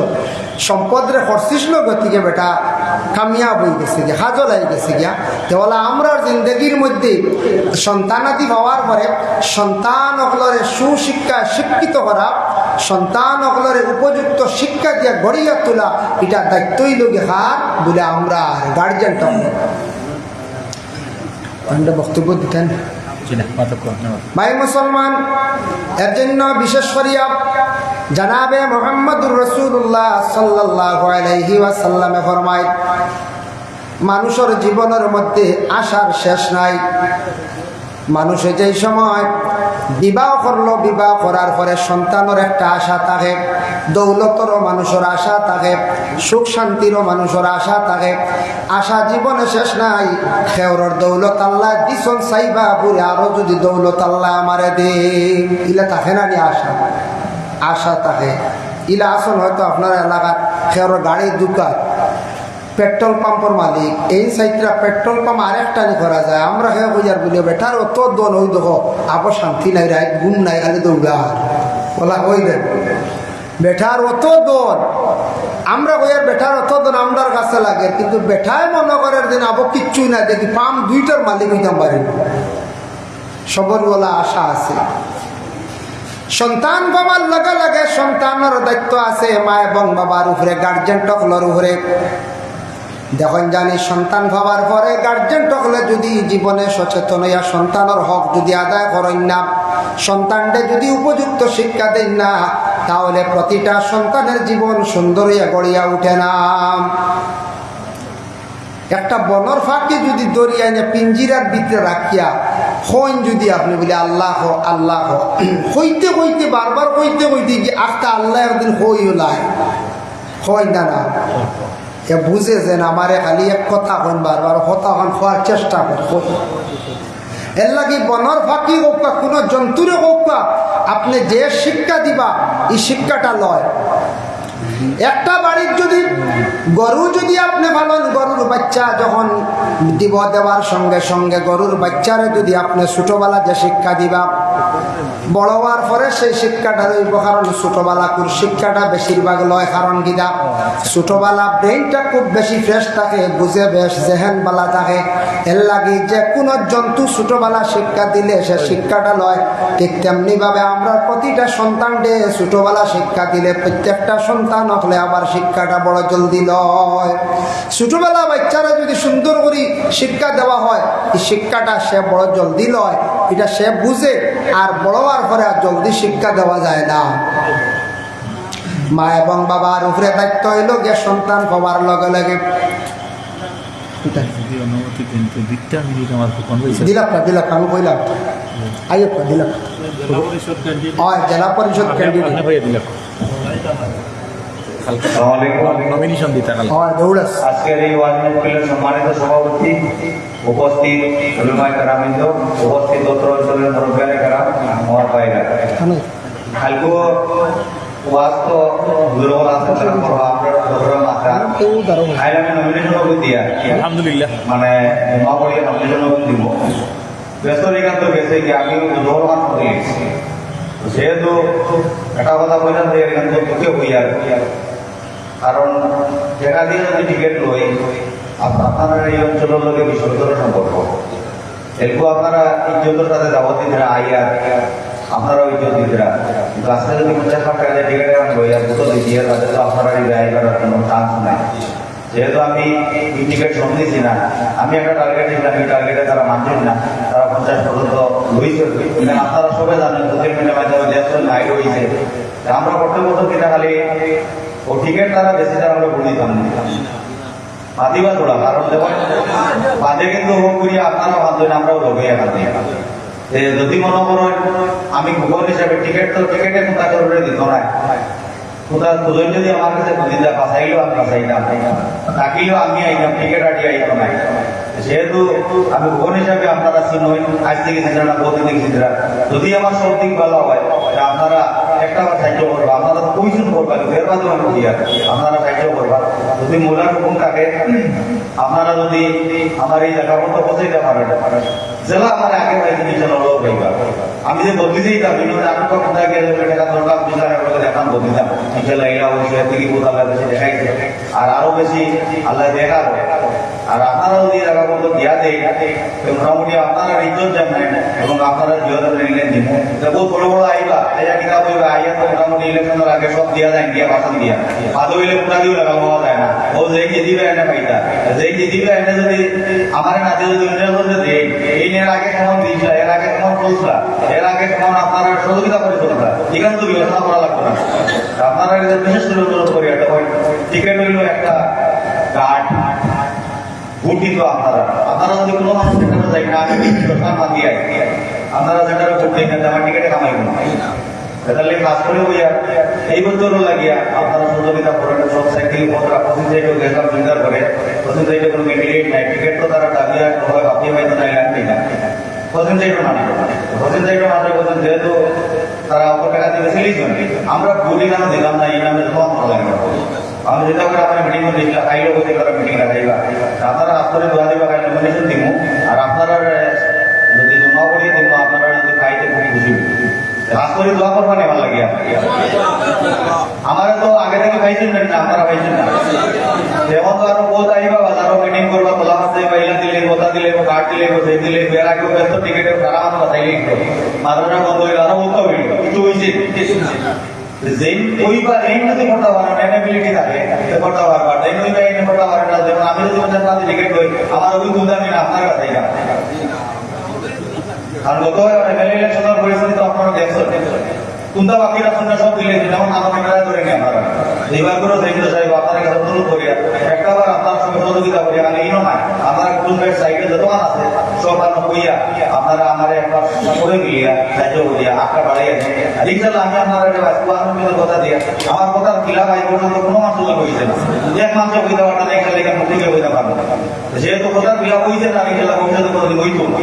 সম্পদরে খরচিছিল, গতিকে বেটা কামিয়াব হয়ে গেছে গিয়া, হাজো লাগে গেছে গিয়া। তাহলে আমরা জিন্দগির মধ্যে সন্তানাদি পাওয়ার পরে সন্তান অকলরে সুশিক্ষা শিক্ষিত করা, সন্তান অকলরে উপযুক্ত শিক্ষা দিয়া গড়িয়া তোলা, এটা দায়িত্বই লোকে হার বলে আমরা গার্জেনটা বক্তব্য দিতেন। ভাই মুসলমান, এর জন্য বিশেষ করিয়া জানাবে মুহাম্মদুর রাসূলুল্লাহ সাল্লাল্লাহু আলাইহি ওয়াসাল্লামে ফরমায়, মানুষের জীবনের মধ্যে আশার শেষ নাই। মানুষে যেই সময় বিবাহ করলো, বিবাহ করার পরে সন্তানের একটা আশা থাকে, দৌলতেরও মানুষের আশা থাকে, সুখ শান্তিরও মানুষের আশা থাকে। আশা জীবনে শেষ নাই। খেওরের দৌলত আল্লাহ দিছন চাইবা বুড়ে, আরো যদি দৌলত আল্লাহ আমারে দে, ইলা থাকে না নি আশা, আশা থাকে। ইলা আসল হয়তো আপনার এলাকার খেওরের গাড়ি দোকান, পেট্রোল পাম্পের মালিক, এই সাইডটা পেট্রোল পাম্প আরেকটা নি করা যায়, আমরা হে বুঝার বলি বেটার অত দল ওই দেখো আবার শান্তি নাই, রায় ঘুম নাই, খালি দৌড়া বলা ওই দেখ বেটার অত দল, আমরা কইয়ার বেটার অত দল আমরার কাছে লাগে, কিন্তু বেটায় মনে করার দিন আবো কিচ্ছুই না, দেখি পাম্প 2টার মালিক হইতাম পারি। সবর বলা আশা আছে। সন্তান বাবার লগে লগে সন্তানের দায়িত্ব আছে মা এবং বাবার উপরে, গার্জেন টকলের উপরে। দেখুন জানি সন্তান ভাবার পরে গার্জেন টকলে যদি জীবনে সচেতন হইয়া সন্তানের হক যদি আদায় করেন না, সন্তানকে যদি উপযুক্ত শিক্ষা দেন না, তাহলে প্রতিটা সন্তানের জীবন সুন্দর হইয়া গড়িয়া উঠে না। একটা বনর ফাঁকি যদি দরিয়া এনে পিঞ্জিরার ভিতরে রাখিয়া হইন যদি আপনি বলি আল্লাহ আল্লাহ হইতে হইতে বারবার হইতে হইতে যে আস্তে আল্লাহ একদিন হইও লাই হয় না না, এ বুঝে যে আমারে খালি এক কথা হন বারবার কথা হন হওয়ার চেষ্টা কর। এর লাগে বনর ফাঁকি হোক বা কোনো জন্তুরে হোক বা আপনি যে শিক্ষা দিবা এই শিক্ষাটা লয়। একটা বাড়ির যদি গরু যদি আপনি পালন, গরুর বাচ্চা যখন দিব, দেওয়ার সঙ্গে সঙ্গে গরুর বাচ্চারে যদি আপনি ছোটবেলা যে শিক্ষা দিবা, বড় হওয়ার পরে সেই শিক্ষাটা রইব। কারণ ছোটবেলাকুর শিক্ষাটা বেশিরভাগ লয়, কারণ গিদা ছোটবেলা ব্রেইনটা খুব বেশি ফ্রেশ থাকে, বুঝে বেশ জেহেনবেলা থাকে। এর লাগে যে কোনো জন্তু ছোটবেলা শিক্ষা দিলে সে শিক্ষাটা লয়। ঠিক তেমনিভাবে আমরা প্রতিটা সন্তানকে ছোটবেলা শিক্ষা দিলে প্রত্যেকটা সন্তান হলে আবার শিক্ষাটা বড় জলদি লয়। ছোটবেলা বাচ্চারা যদি সুন্দর করে শিক্ষা দেওয়া হয়, এই শিক্ষাটা সে বড় জলদি লয়, এটা সে বুঝে। আর বড় হওয়ার পরে আর জলদি শিক্ষা দেওয়া যায় না। মা এবং বাবার উপরে দায়িত্ব হইল গিয়ে সন্তান পাওয়ার লগে লগে দিলাম আমি কইলাম আইয়ো দিলাম জেলা পরিষদ ক্যান্ডিডেট আসসালামু আলাইকুম। নমিনেশন দিতে কালকে হয় দৌড়াস আজকের এই ওয়াজ মাহফিলের সম্মানিত সভাপতি, উপস্থিত উলামায়ে কেরামবৃন্দ, উপস্থিত উত্তর অঞ্চলের মুরব্বিয়ানে কেরাম, আমার ভাইরা, কালকে ওয়াজ তো দুর্বল আছে, তারপর আমরা প্রোগ্রাম আছে আমি নমিনেশন দিয়া আলহামদুলিল্লাহ। মানে মহাপরিয়া নমিনেশন দিব ব্যস্ত রেখান্ত গেছে কি আমি দুর্বল দিয়েছি। যেহেতু একটা কথা বললাম যে এখান থেকে দুঃখে হই আর কারণ জায়গা দিয়ে যদি টিকিট লই আপনারা এই অঞ্চলের লোকে বিশ্বতর সম্পর্ক এরকম আপনারা ইজ্জতের সাথে দাওয়াত দিতে আইয়ার আপনারাও ইজ্জত দিতে কিন্তু আজকে যদি 50 লাখ টাকা দিয়ে টিকিট লই আর দুটো দিয়ে তাদের তো আপনারা এই ব্যয় করার কোনো চান্স নাই। যেহেতু আমি এই টিকিট শুনতেছি না, আমি একটা টার্গেট দিলাম, এই টার্গেটে তারা মানছেন না, তারা 50 পর্যন্ত লইছে। আপনারা সবাই জানেন সোশ্যাল মিডিয়ার মাধ্যমে দেশ নাই রয়েছে, আমরা প্রত্যেক বছর কিনা খালি ও টিকিট তারা বেশি তারা আমরা বলে দিতাম বাদিবা তোলা, কারণ দেখুন বাদে কিন্তু হোক করিয়া আপনারা বাঁধবেন, আমরাও লোক যদি মনে করেন আমি ভূগোল হিসাবে টিকিট তো টিকিটে কোথা করে দিত না, কোথা দুজন যদি আমার কাছে দিদা বাঁচাইলেও আমি বাঁচাইতাম, থাকিলেও আমি আইতাম, টিকিট আটি আইতাম নাই। যেহেতু আমি ভূগোল হিসাবে আপনারা চিনই, আজ থেকে চিনরা না, বহুদিন থেকে চিনরা, যদি আমার সব দিক ভালো হয় আপনারা একটা বার সাহায্য করবা, আপনারা কইসুন করবা, এর বাদে আমি বুঝি আর আপনারা সাহায্য করবা। যদি মোলার হুকুম থাকে আপনারা যদি আমার এই জায়গা মতো পৌঁছাইতে পারেন, জেলা আমার আগে পাইছে নিচে নলও পাইবা, আমি যে বদলি দিতাম বিনোদন আমি তো কোথায় গেলে টাকা দরকার বিচারের করে দেখান বদলি দাম নিচে লাইলা হয়েছে থেকে কোথাও বেশি দেখাইছে আর আরো বেশি আল্লাহ দেখার। আর আপনারা যদি জায়গা মতো দিয়া দেয় মোটামুটি আপনারা ইজ্জত জানেন এবং আপনারা জিওদের নিলেন দিব বহু বড় বড় আইবা আইয়া কিতাব হইবা আইয়া তো মোটামুটি ইলেকশনের আগে সব দিয়া যায় দিয়া ভাষণ দিয়া আদৌ হইলে পুরা দিও লাগা হওয়া যায় না। ও যে কি দিবে এনে পাইতা, যে কি দিবে এনে যদি আমার না দিয়ে যদি নির্বাচন দেয় এই নিয়ে আগে কেমন দিয়েছিল, এর আগে কেমন চলছিল, এর আগে কেমন আপনারা সহযোগিতা করে চলতা, এখানে তো বিবেচনা করা লাগবে না। আপনারা বিশেষ করে অনুরোধ করি একটা টিকিট হইল একটা কার্ড ভোট কিন্তু আপনারা যদি কোনো মানুষ সেখানে যাই না আমি সম্মান দিয়ে আপনারা যেটা ভোট দিই না আমার টিকিটে কামাইব না, তাহলে কাজ করে হইয়া এই বছরও লাগিয়া আপনারা সহযোগিতা করেন। সব সাইকেল পত্রা পঁচিশ সাইডেও গেলাম চিন্তা করে পঁচিশ সাইডে কোনো ক্যান্ডিডেট নাই, টিকিট তো তারা দাবিয়া হয় ভাবিয়ে পাইতো নাই লাগবে না, পঁচিশ সাইডও মানে পঁচিশ সাইডও মানে বলছেন যেহেতু তারা অত টাকা দিয়ে সিলেকশন আমরা বলি কেন দিলাম না এই নামে সব ভালো লাগে আমি যেটা করে আপনার মিটিং দিচ্ছি খাইলেও বলতে পারে মিটিং রাখাইবা আপনারা আপনারা দোয়া দিবা খাইলে নমিনেশন দিব আর আপনারা যদি জমা করিয়ে দিব আপনারা যদি খাইতে খুব খুশি খাস করে দোয়া করবা নেই ভালো লাগে। আমার তো আগে থেকে পাইছেন না আপনারা পাইছেন না, যেমন তো আরো বহুত আইবা বাজারও মিটিং করবা তোলা হাতে পাইলা দিলে কথা দিলে কার্ড দিলে সেই দিলে এর আগে ব্যস্ত টিকিটে তারা আমার বাঁচাইলে মাদ্রাসা বন্ধ হইল আরো বলতে হইল কিন্তু হয়েছে যেই ওইবার এই যদি করতে পারেন এনাবিলিটি থাকে করতে পারবার এই নইবা এই করতে পারেন না। যেমন আমি যদি 50 লাখ টিকিট হই আমার ওই দুধ আমি না আপনার কাছেই না, কারণ গত এমএলএ ইলেকশনের পরিস্থিতি তো আপনারা দেখছেন কোনটা বাকিরা শুনলে সব দিলে যেমন আমাকে ধরে নিয়ে আপনারা এইবার করে দেখতে চাইব আপনার কাছে অনুরোধ করিয়া একটা বার আপনার সঙ্গে সহযোগিতা করিয়া আমি ইনো না আপনার গ্রুপের সাইডে যত মান আছে সব আর কইয়া আপনারা আমার একবার করে মিলিয়া সাহায্য করিয়া আটটা বাড়াইয়া আর ইনশাল্লাহ আমি আপনার কথা দিয়া আমার কথার খিলাফ আই পর্যন্ত কোনো মানুষ হয়েছে না, এক মানুষ হইতে পারবে না এখানে লেখা মুক্তিকে হইতে পারবে না, যেহেতু কথার খিলাফ হয়েছে না ইনশাল্লাহ ভবিষ্যতে কোনোদিন হইতো না।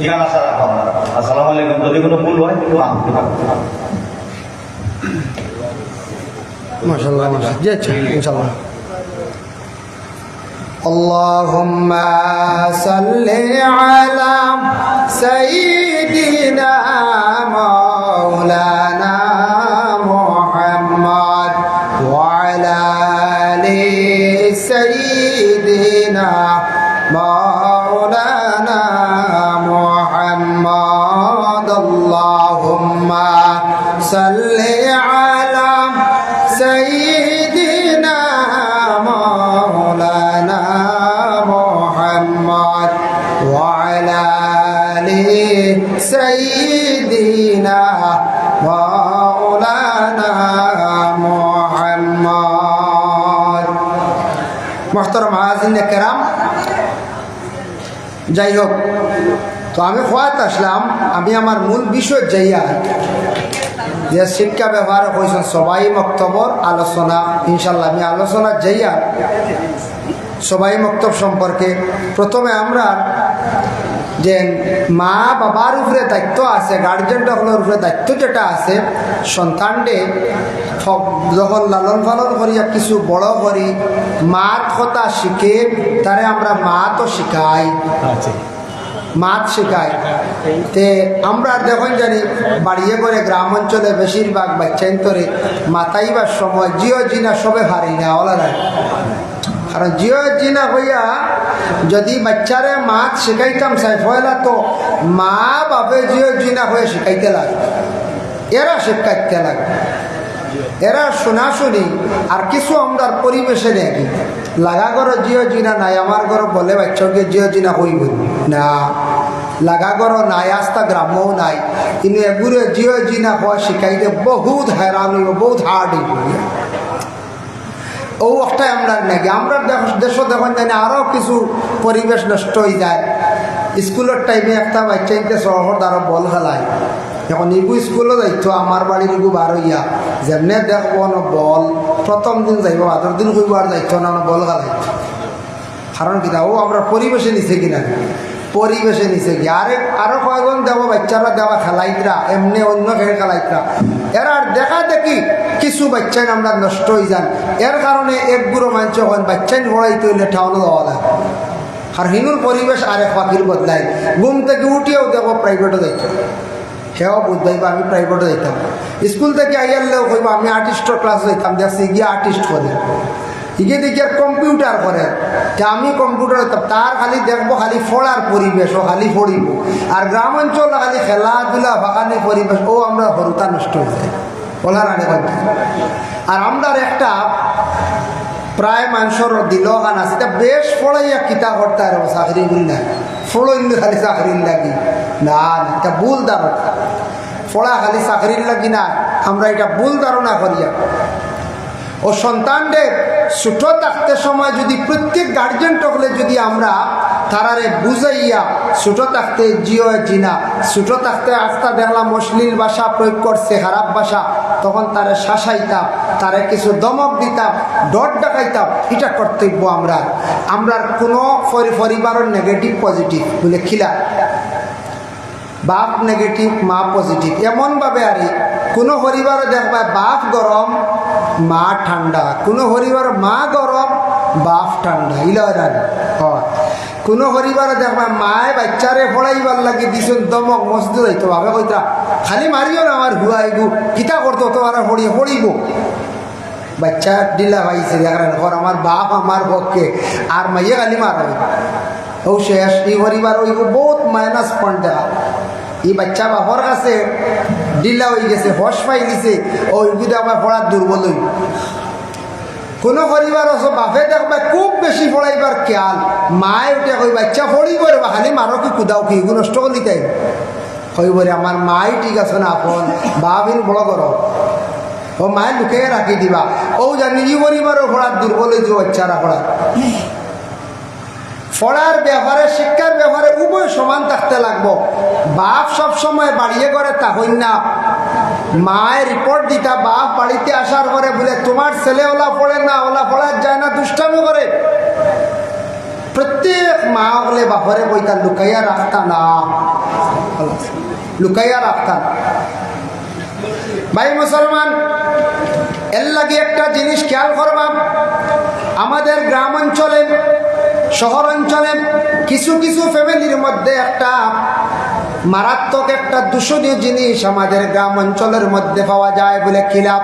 এখানে আশা রাখবো আপনারা। আসসালামু আলাইকুম। যদি কোনো ভুল হয় একটু মাশাআল্লাহ মাশাআল্লাহ জি আচ্ছা ইনশাআল্লাহ। اللهم صل على سيدنا مولانا محمد وعلى آل سيدنا مولانا محمد اللهم صل على سيدنا مولانا محمد وعلى آل سيدنا مولانا محمد। محترم হাজিরিন কেরাম, যাই হোক তো আমি খোয়াত আসলাম, আমি আমার মূল বিষয় যাইয়া যে শিক্ষা ব্যবহার হয়েছেন সবাই মক্তবর আলোচনা, ইনশাল্লাহ আমি আলোচনা যাইয়া সবাই মক্তব সম্পর্কে প্রথমে আমরা যে মা বাবার উপরে দায়িত্ব আছে, গার্জেন সকলের উপরে দায়িত্ব যেটা আছে, সন্তানকে যখন লালন পালন করিয়া কিছু বড় করি মাত কথা শিখে তারে আমরা মাতও শিখাই, মাত শেখায়। তে আমরা দেখুন জানি বাড়িয়ে করে গ্রাম অঞ্চলে বেশিরভাগ বাচ্চান্তরে মাতাইবার সময় জিও জিনা সবে হারি না ওলারা, কারণ জিও জিনা হইয়া যদি বাচ্চারে মাত শেখাইতাম চাই পয়লা তো মা বাপে জিও জিনা হয়ে শিখাইতে লাগে, এরা শিখাইতে লাগে, এরা শোনাশুনি আর কিছু আমরা পরিবেশে দেখি লাগা করো জিও জিনা নাই, আমার ঘর বলে বাচ্চাকে জিও জিনা হইব না, লাগা করো নাই, আস্তা গ্রামও নাই, কিন্তু এগুলো জিও জিনা হওয়া শিখাইতে বহুত হয়রান হইব, বহুত হার্ড হইব। ও একটাই আমরা নাকি আমরা দেশ দেখুন জানি আরও কিছু পরিবেশ নষ্ট হয়ে যায়। স্কুলের টাইমে একটা বাচ্চাইতে শহর আরও বল খেলায়, এখন ইগু স্কুলও যাইতো আমার বাড়ির ইগু বার হইয়া যেমনে দেখবো না বল প্রথম দিন যাইব আদর দিন হইব আর যাইতো না বল খেলাই, কারণ কিনা ও আমরা পরিবেশে নিছে কিনা, পরিবেশে নিছে কি আরো কয়েকজন দেবো বাচ্চারা দেওয়া খেলাইতরা এমনি অন্য খেলাইতরা, এরা দেখা দেখি কিছু বাচ্চাই আমরা নষ্ট হয়ে যান। এর কারণে এক বুড়ো মানুষ হন বাচ্চাই পড়াইতে হইলে ঠাউনো দেওয়া লাগে, আর হিনুর পরিবেশ আরেক পাখির বদলাই, ঘুম থেকে উঠিয়েও দেখো প্রাইভেটও যাইতো, সেও বুঝবাই বা আমি প্রাইভেটও যাইতাম, স্কুল থেকে আইয়ালেও কইব আমি আর্টিস্টের ক্লাস যাইতাম, দেখছি গিয়ে আর্টিস্ট করে ইগে দেখি আর কম্পিউটার করে, আমি কম্পিউটার হইতাম, তার খালি দেখবো খালি ফোড়ার পরিবেশ, ও খালি ফড়িব, আর গ্রাম অঞ্চল খালি খেলাধুলা বাগানি পরিবেশ, ও আমরা হরুতা নষ্ট হয়ে যায় ওলার আগে। আর আমরা একটা প্রায় মানুষের দিল গান আছে, এটা বেশ ফড়াইয়া কিতা করতে আর চাকরি বলি না, ফড়ইলে খালি চাকরির লাগি না, এটা ভুল ধারণা, ফড়া খালি চাকরির লাগি না, আমরা এটা ভুল ধারণা করিয়া ও সন্তানদের ছোট থাকতে সময় যদি প্রত্যেক গার্জেন টকলে যদি আমরা তারারে বুঝাইয়া ছোট থাকতে জিও জিনা, ছোট থাকতে আস্তা দেখলাম অশ্লীল ভাষা প্রয়োগ করছে, খারাপ ভাষা, তখন তারে শাসাইতাম, তারে কিছু দমক দিতাম, ডট ডাকাইতাম, এটা কর্তব্য আমরা। আমরা কোনো পরিবারের নেগেটিভ পজিটিভ বলে খিলা, বাপ নেগেটিভ মা পজিটিভ, এমনভাবে আরে কোনো পরিবারে দেখবা বাপ গরম মা ঠান্ডা, কোনো পরিবার মা গরম বাপ ঠান্ডা, ইলান হয়। কোনো পরিবারে দেখবা মায়ে বাচ্চারে পড়াইবার লাগে দিছেন দমক মসজিদ যাইতো, ভাবে কইতা খালি মারিও না আমার হুয়াইগু কিতা করতো তোমার পড়িয়ে পড়িব, বাচ্চা ডিলা ভাইছে দেখেন ঘর আমার বাপ আমার পক্ষে আর মাইয়ে খালি মার ও শেষ। এই পরিবার ওই বহুত মাইনাস পয়েন্ট দেখা, এই বাচ্চা বাপর কাছে ডিলা হয়ে গেছে, হস পাই গেছে, ওইগুলো আমার পড়ার দুর্বল হইব। কোনো পরিবার আছে বাপে দেখবা খুব বেশি পড়াইবার খেয়াল, মায়ে উঠে কই বাচ্চা পড়িব রে বা খালি মারো কি কুদাও কি এগুলো নষ্ট করলি তাই কইব রে আমার মাই ঠিক আছে না, আপন বাবিন বড় করো, ও মায়ের লুকে রাখি দিবা, ও জানি ই পরিবারও পড়ার দুর্বল হয়েছে বাচ্চারা পড়ার। পড়ার ব্যাপারে শিক্ষার ব্যাপারে উভয় সমান থাকতে লাগবো। বাপ সব সময় বাড়িয়ে করে তা হই না, মায়ের রিপোর্ট দিতা বাপ বাড়িতে আসার পরে বলে তোমার ছেলে ওলা পড়ে না, ওলা পড়ার যায় না, দুষ্টামি করে। প্রত্যেক মা বলে বাপরে বইতা লুকাইয়া রাখতা না, লুকাইয়া রাখতা না। ভাই মুসলমান, এর লাগে একটা জিনিস খেয়াল করবাম, আমাদের গ্রাম অঞ্চলে শহর অঞ্চলে কিছু কিছু ফ্যামিলির মধ্যে একটা মারাত্মক একটা দূষণীয় জিনিস আমাদের গ্রাম অঞ্চলের মধ্যে পাওয়া যায় বলে খিলাপ।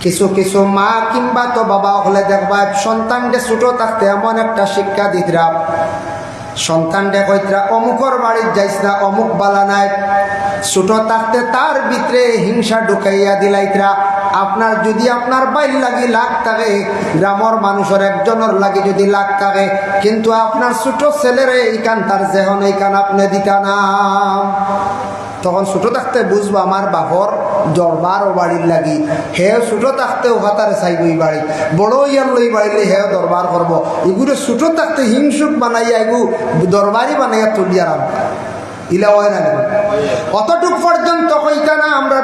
কিছু কিছু মা কিংবা তো বাবা হলে দেখবা সন্তানকে ছোট থাকতে এমন একটা শিক্ষা দিতরা, সন্তানটা কইতরা অমুকর বাড়ির যাইস না, অমুক বালা নাই, ছোট থাকতে তার ভিতরে হিংসা ঢুকাইয়া দিলাইতরা। আপনার যদি আপনার বাইর লাগি লাখ থাকে, গ্রামের মানুষের একজনের লাগি যদি লাখ থাকে, কিন্তু আপনার ছোট ছেলেরে এইখান তার যেহন এইখান আপনি দিতা না, তখন ছোট থাকতে বুঝবো আমার বাপর দরবার ও বাড়ির লাগি, হে ছোট থাকতেও হাতারে চাইব এই বাড়ি, বড় ইয়ার লই বাড়িলে হে দরবার করবো। এগুলো ছোট থাকতে হিংসুক বানাইয়া এগু দরবারই বানাইয়া তুলিয়া রাখবো, ইলা হয় না। অতটুক পর্যন্ত কইতাম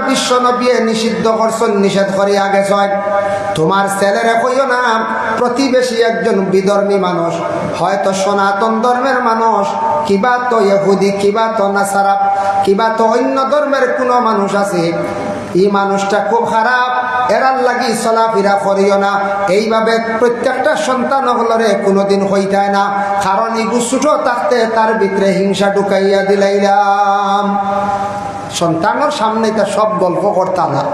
বিশ্ব নবী নিষিদ্ধ করছেন, নিষেধ করিয়া গেছেন। তোমার ছেলেরে কইও না প্রতিবেশী একজন বিধর্মী মানুষ, হয়তো সনাতন ধর্মের মানুষ, কিবা তো ইহুদি, কিবা তো নাসারা, কিবা তো অন্য ধর্মের কোনো মানুষ আছে, এই মানুষটা খুব খারাপ, এরার লাগি চলাফেরা করিও না। এইভাবে প্রত্যেকটা সন্তান হলরে কোনোদিন হইতায় না, কারণ ইগু ছোট থাকতে তার ভিতরে হিংসা ঢুকাইয়া দিলাইলাম। সন্তানের সামনে এটা সব গল্প করতাম না,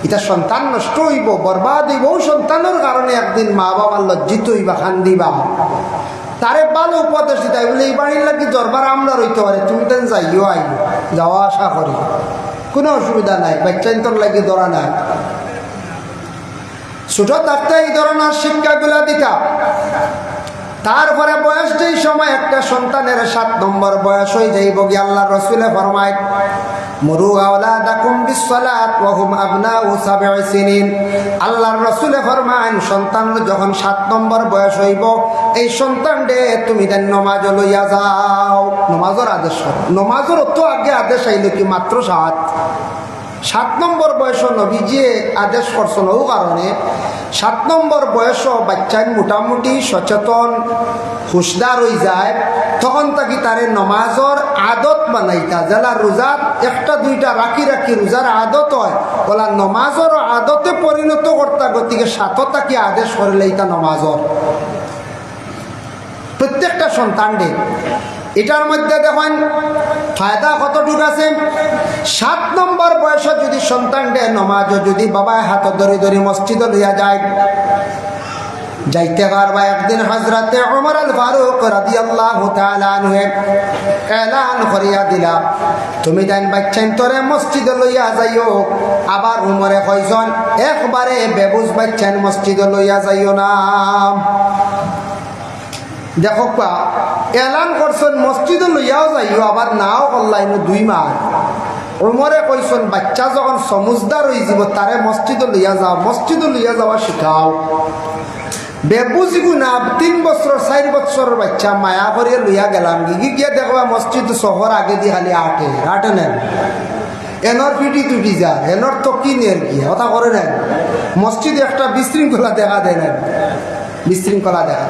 এটা সন্তান নষ্ট হইব, বরবাদ হইব। সন্তানের কারণে একদিন মা বাবার লজ্জিত হইবা, খান্দিবা। তারে ভালো উপদেশ দিতে বলে এই বাড়ির লাগি দরবার আমরা রইতে পারে, তুমি তেন যাইও আইব, যাওয়া আসা করি, কোনো অসুবিধা নাই, বাচ্চান্তর লাগি ধরা নাই। ছোট থাকতে এই ধরনের শিক্ষাগুলা দিতা। তারপরে বয়স যেই সময় একটা সন্তানের 7 নম্বর বয়স হয়ে যাইব গিয়ে আল্লাহ রসুলে ফরমায় মুরু আওলাদাকুম বিসসালাত ওয়া হুম আবনাউ 7 সিনিন। আল্লাহর রসুলে ফরমায় সন্তানের যখন 7 নম্বর বয়স হইব, এই সন্তানকে তুমি দেন নমাজ লইয়া যাও। নমাজের আদেশ, নমাজের তো আগে আদেশ আইল কি মাত্র 7 নম্বর বয়স নবীজি আদেশ করছেন। ও কারণে 7 নম্বর বয়স বাচ্চার মোটামুটি সচেতন হুশদার হয়ে যায়, তখন তাকে তারে নমাজর আদত বানাইতা। যারা রোজাত 1-2টা রাখি রাখি রোজার আদত হয়, ওলা নমাজর আদতে পরিণত করতা। গতিকে 7 তাকে আদেশ করলে এটা নমাজর প্রত্যেকটা সন্তানকে। এটার মধ্যে দেখেন ফায়দা কতটুক আছে। 7 নম্বর বয়সে যদি সন্তানকে নমাজ যদি বাবা হাত ধরে ধরে মসজিদে লইয়া যায়, যাইতে পারবা। একদিন হযরতে ওমর আল ফারুক রাদিয়াল্লাহু তাআলা আনহু এলান করিয়া দিলা, তুমি দেন বাচ্চান তোরে মসজিদে লইয়া যাইও। আবার উমরে কইছেন একবারে বেবুজ বাচ্চান মসজিদে লইয়া যাইও না। দেখো এলান করছেন মসজিদে লইয়াও যাইও, আবার নাও করলাইন 2 মাস। ওমরে কইছেন বাচ্চা যখন সমুজদার হয়ে যাব তারে মসজিদে লইয়া যাও, মসজিদে লইয়া যাওয়া শিখাও। বেবুজিগু না 3 বছর 4 বছরের বাচ্চা মায়া করিয়া লইয়া গেলাম, গিয়ে দেখবা মসজিদ শহর আগে দিয়ে খালি আটে নেন, এনর পিটি টুটি যায়, এনর তো কি নের কি কথা করে নেন। মসজিদে একটা বিশৃঙ্খলা দেখা দেয় না, বিশৃঙ্খলা দেখা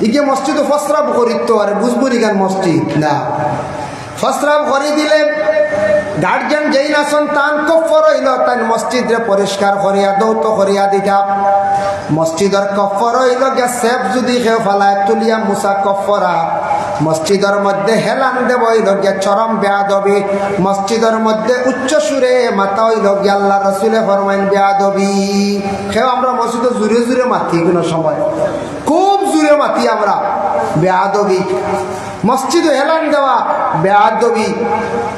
ইগে মসজিদ ফসরাব করিত আর বুঝবুরি গান মসজিদ না ফসরাব করে দিলে গার্জিয়ান যেই না সন্তান কফর হইল তাই মসজিদে পরিষ্কার করিয়া দৌত করিয়া দিতা। মসজিদের কফর হইল গে সেফ যদি কেউ ফেলায় তুলিয়া মুসা কফরা। মসজিদের মধ্যে হেলান দেব হইল গে চরম বেয়াদবি। মসজিদের মধ্যে উচ্চ সুরে মাথা হইল গে আল্লাহ রসুলে ফরমাইন বেয়াদবি। কেউ আমরা মসজিদে জুড়ে জুড়ে মাতি, কোনো সময় খুব জুড়ে মাতি আমরা, বেয়াদবি। মসজিদে হেলান দেওয়া বেয়াদবি।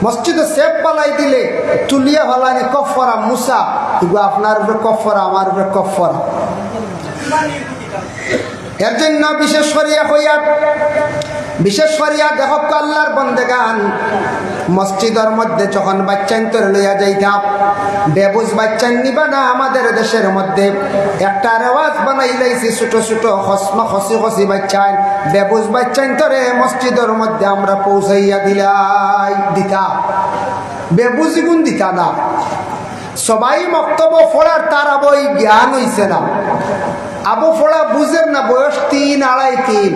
মসজিদে সেফ পালাই দিলে তুলিয়া ফেলানি কফরা মুসা, এগুলো আপনার উপরে কফরা, আমার উপরে কফরা। এর জন্য বিশেষ করিয়া দেখো আল্লাহর বন্দেগান মসজিদের মধ্যে যখন বাচ্চান্তর লইয়া যাইতাম, বেবুজ বাচ্চান নিবা না। আমাদের দেশের মধ্যে একটা রেওয়াজ বানাই লাইছি, ছোট ছোট খসি বাচ্চান বেবুজ বাচ্চান্তরে মসজিদের মধ্যে আমরা পৌঁছাইয়া দিতা। বেবুজি গুণ দিতা না, সবাই বক্তব্য ফোড়ার তার বই জ্ঞান হইছে না। আবু ফোড়া বুঝেন না, বয়স 3-2.5